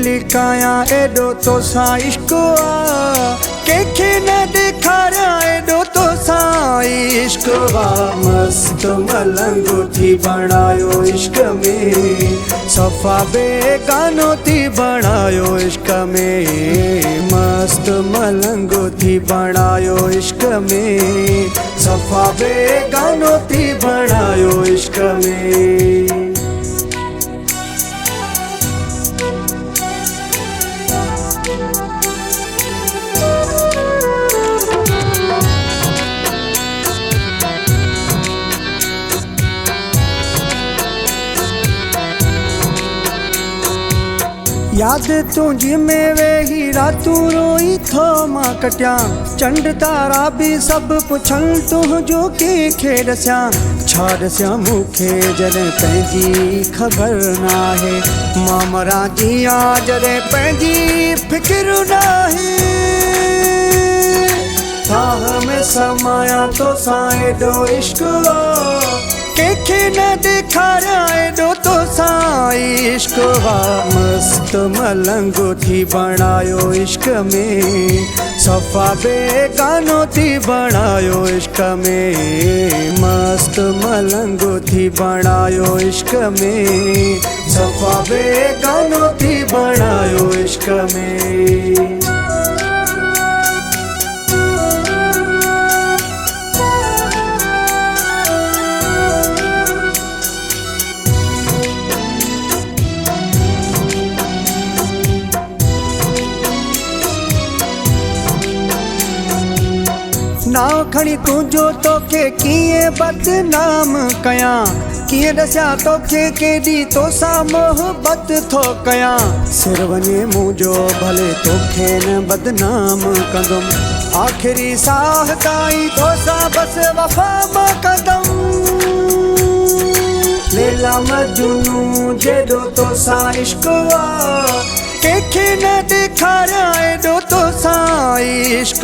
लिकाया एडो तो सा इश्क केखे न दिखारा एडो तो सा इश्क मस्त मलंगो थी बनायो इश्क में सफा बेगानो थी बनायो इश्क में मस्त मलंगो थी बनायो इश्क में सफा बेगानो थी बनायो इश्क में। याद तुझी में वेही रातूं रोई थो मां कटिया चंड तारा भी सब पुछन तुझो के दस्या छा दस्या मूंखे जॾहिं पंहिंजी ख़बर नाहे मां मरां जियां जॾहिं पंहिंजी फिक्र नाहे थाह में समाया तो सां एॾो इश्क केखे न दिखारा एडो तो सा इश्क मस्त मलंगो थी बनायो इश्क में सफा बेगानो थी बनायो इश्क में मस्त मलंगो थी बनायो इश्क में सफा बेगानो थी बनायो इश्क में। नाव खणी तुझो तोखे कीअं बदनाम कया कीअं दस्या तोखे केॾी तोसां मोहबत थो कया सिर वञे मुंहिंजो भले तोखे न बदनाम कंदुमि आख़िरी साह ताईं तोसां बसि वफ़ा मां कंदुमि लैला मजनू जेॾो तोसां इश्क केखे न दिखारा एडो तो सा इश्क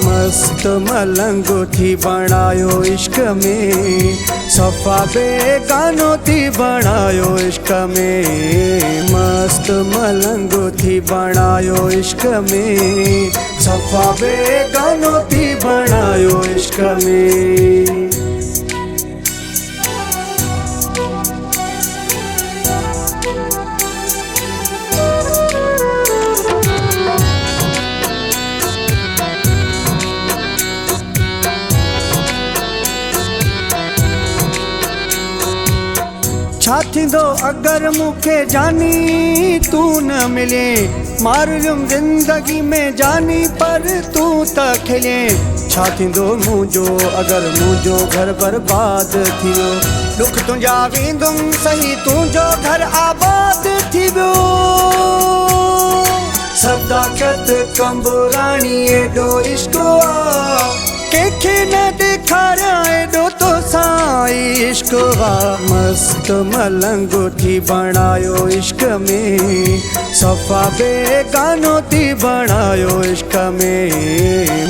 मस्त मलंगो थी बनायो इश्क में सफा बेगानो थी बनायो इश्क में मस्त मलंगो थी बनायो इश्क में सफा बेगानो थी बनायो इश्क में। छा थींदो अगर मूंखे जानी तू न मिले मारूं जिंदगी में जानी पर तू त खिले छा थींदो मुंहिंजो अगर मुंहिंजो घर बर्बाद थी वियो दुख तुंहिंजा वेंदुमि सही तुंहिंजो घर आबाद थी वियो सदाकत कंबराणी एॾो इश्क केखे न दिखारा एॾो तो सा इश्क मस्त मलंगो थी बनायो इश्क में सफा बेगानो थी बनायो इश्क में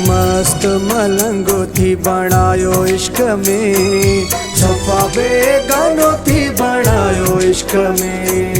मस्त मलंगो थी बनायो इश्क में सफा बेगानो थी बनायो इश्क में।